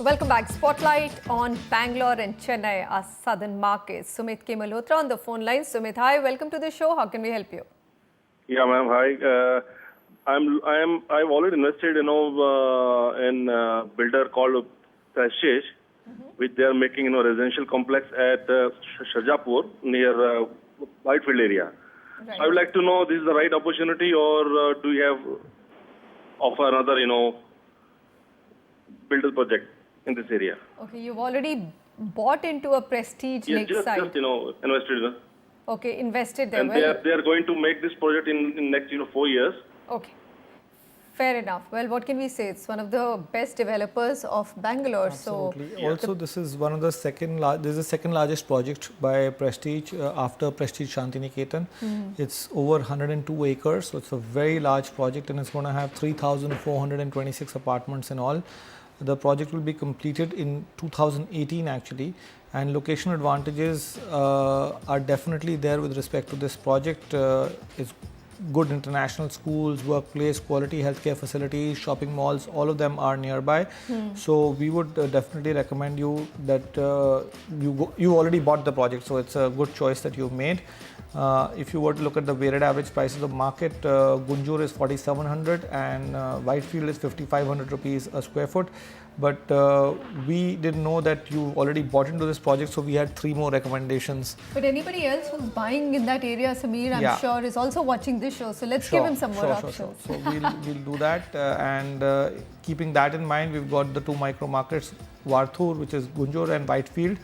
Welcome back. Spotlight on Bangalore and Chennai, our southern markets. Sumit K. Malhotra on the phone line. Sumit, hi. Welcome to the show. How can we help you? Yeah, ma'am. Hi. I've already invested, in a builder called Prestige, which they are making, residential complex at Shajapur near Whitefield area. Right. I would like to know this is the right opportunity, or do you have offer another, builder project in this area? Okay, you've already bought into a Prestige Yes, lakeside. just invested. Okay, invested there. And they are going to make this project in next 4 years. Okay, fair enough. Well, what can we say? It's one of the best developers of Bangalore. Absolutely. So, Also, this is one of the second largest project by Prestige after Prestige Shantiniketan. It's over 102 acres, so it's a very large project, and it's going to have 3,426 apartments in all. The project will be completed in 2018 actually, and location advantages are definitely there with respect to this project. It's good international schools, workplace, quality healthcare facilities, shopping malls, all of them are nearby. So we would definitely recommend you that you already bought the project, so it's a good choice that you've made. If you were to look at the weighted average price of the market, Gunjur is 4,700 and Whitefield is 5,500 rupees a square foot. But we didn't know that you already bought into this project, so we had 3 more recommendations. but anybody else who's buying in that area, Sameer, I'm sure, is also watching this show. So let's give him some more options. So we'll do that, and keeping that in mind, we've got the 2 micro markets, Varthur, which is Gunjur, and Whitefield.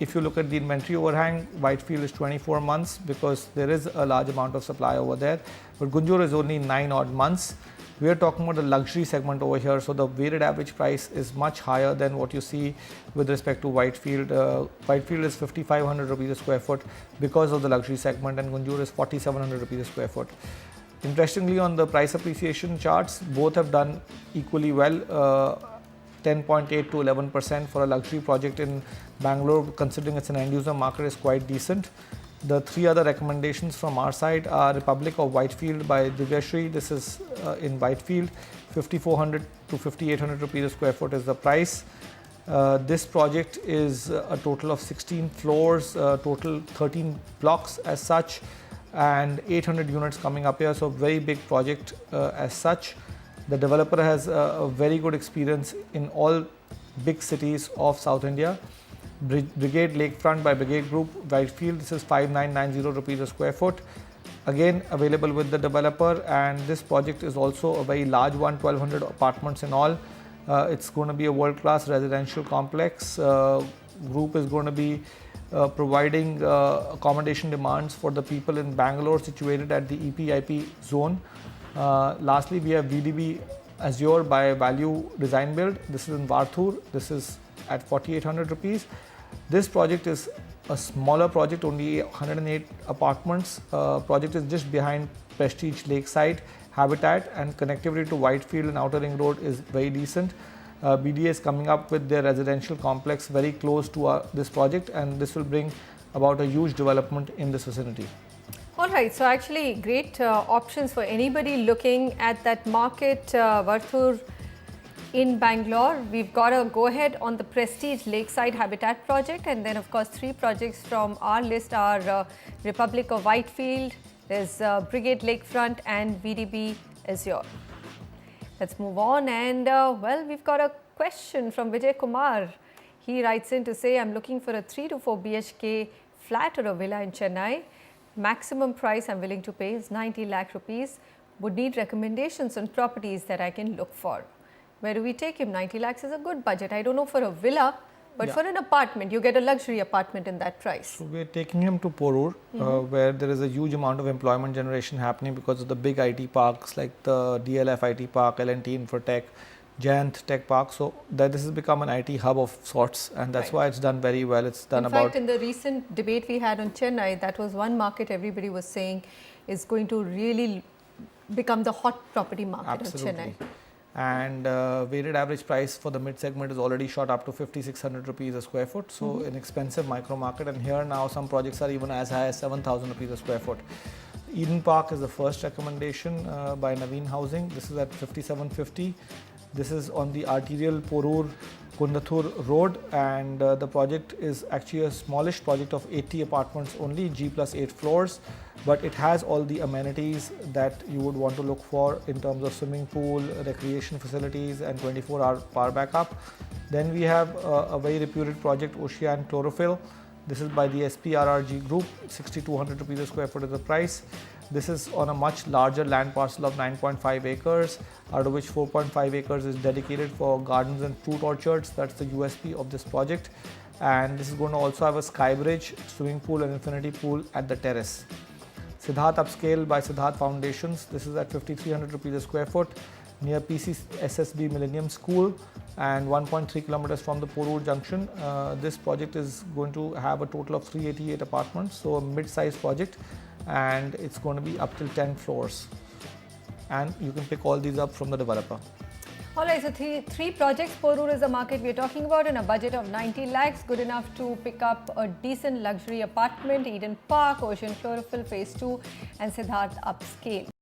If you look at the inventory overhang, Whitefield is 24 months because there is a large amount of supply over there, but Gunjur is only 9 odd months. We are talking about the luxury segment over here, so the weighted average price is much higher than what you see with respect to Whitefield. Whitefield is 5,500 rupees a square foot because of the luxury segment, and Gunjur is 4,700 rupees a square foot. Interestingly, on the price appreciation charts, both have done equally well. 10.8 to 11% for a luxury project in Bangalore, considering it's an end user market, is quite decent. The 3 other recommendations from our side are Republic of Whitefield by Divyashree. This is in Whitefield, 5,400 to 5,800 rupees a square foot is the price. This project is a total of 16 floors, total 13 blocks as such, and 800 units coming up here, so very big project as such. The developer has a very good experience in all big cities of South India. Brigade Lakefront by Brigade Group, Whitefield, this is 5,990 rupees a square foot. Again, available with the developer, and this project is also a very large one, 1,200 apartments in all. It's going to be a world-class residential complex. Group is going to be providing accommodation demands for the people in Bangalore situated at the EPIP zone. Lastly, we have VDB Azure by Value Design Build. This is in Varthur. This is at 4,800 rupees. This project is a smaller project, only 108 apartments. Project is just behind Prestige Lakeside Habitat, and connectivity to Whitefield and Outer Ring Road is very decent. BDA is coming up with their residential complex very close to this project, and this will bring about a huge development in this vicinity. All right, so actually great options for anybody looking at that market, Varthur in Bangalore. We've got a go-ahead on the Prestige Lakeside Habitat project, and then of course 3 projects from our list are Republic of Whitefield, there's Brigade Lakefront and VDB Azure. Let's move on, and well, we've got a question from Vijay Kumar. He writes in to say, I'm looking for a 3 to 4 BHK flat or a villa in Chennai. Maximum price I'm willing to pay is 90 lakh rupees. Would need recommendations on properties that I can look for. Where do we take him? 90 lakhs is a good budget. I don't know for a villa, but for an apartment, you get a luxury apartment in that price. So we're taking him to Porur, where there is a huge amount of employment generation happening because of the big IT parks like the DLF IT Park, L&T Infotech, Jayant Tech Park. So that this has become an IT hub of sorts, and that's why it's done very well. It's done In fact, in the recent debate we had on Chennai, that was one market everybody was saying is going to really become the hot property market of Chennai. And weighted average price for the mid segment is already shot up to 5,600 rupees a square foot. So an expensive micro market, and here now some projects are even as high as 7,000 rupees a square foot. Eden Park is the first recommendation by Naveen Housing. This is at 5750. This is on the arterial Porur Kundathur Road, and the project is actually a smallish project of 80 apartments only, G plus 8 floors, but it has all the amenities that you would want to look for in terms of swimming pool, recreation facilities, and 24-hour power backup. Then we have a very reputed project, Ocean Chlorophyll. This is by the SPRRG Group, 6,200 rupees a square foot is the price. This is on a much larger land parcel of 9.5 acres, out of which 4.5 acres is dedicated for gardens and fruit orchards. That's the USP of this project. And this is going to also have a sky bridge, swimming pool and infinity pool at the terrace. Siddharth Upscale by Siddharth Foundations. This is at 5,300 rupees a square foot near PCSSB Millennium School and 1.3 kilometers from the Porur Junction. This project is going to have a total of 388 apartments, so a mid-sized project, and it's going to be up till 10 floors. And you can pick all these up from the developer. All right, so three projects. Porur is the market we're talking about in a budget of 90 lakhs. Good enough to pick up a decent luxury apartment. Eden Park, Ocean Chlorophyll Phase 2 and Siddharth Upscale.